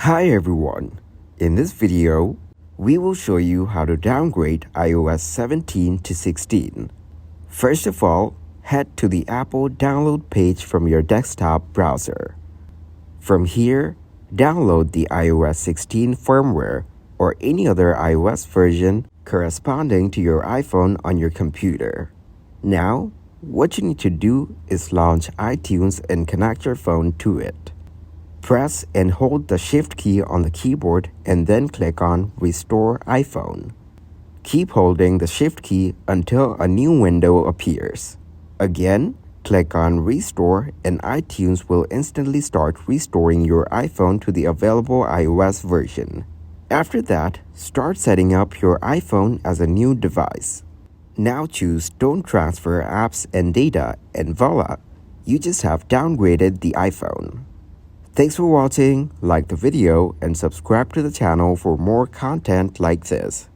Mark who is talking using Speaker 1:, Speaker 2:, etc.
Speaker 1: Hi everyone, in this video, we will show you how to downgrade iOS 17 to 16. First of all, head to the Apple download page from your desktop browser. From here, download the iOS 16 firmware or any other iOS version corresponding to your iPhone on your computer. Now, what you need to do is launch iTunes and connect your phone to it. Press and hold the Shift key on the keyboard and then click on Restore iPhone. Keep holding the Shift key until a new window appears. Again, click on Restore and iTunes will instantly start restoring your iPhone to the available iOS version. After that, start setting up your iPhone as a new device. Now choose Don't Transfer Apps and Data and voila, you just have downgraded the iPhone. Thanks for watching, like the video, and subscribe to the channel for more content like this.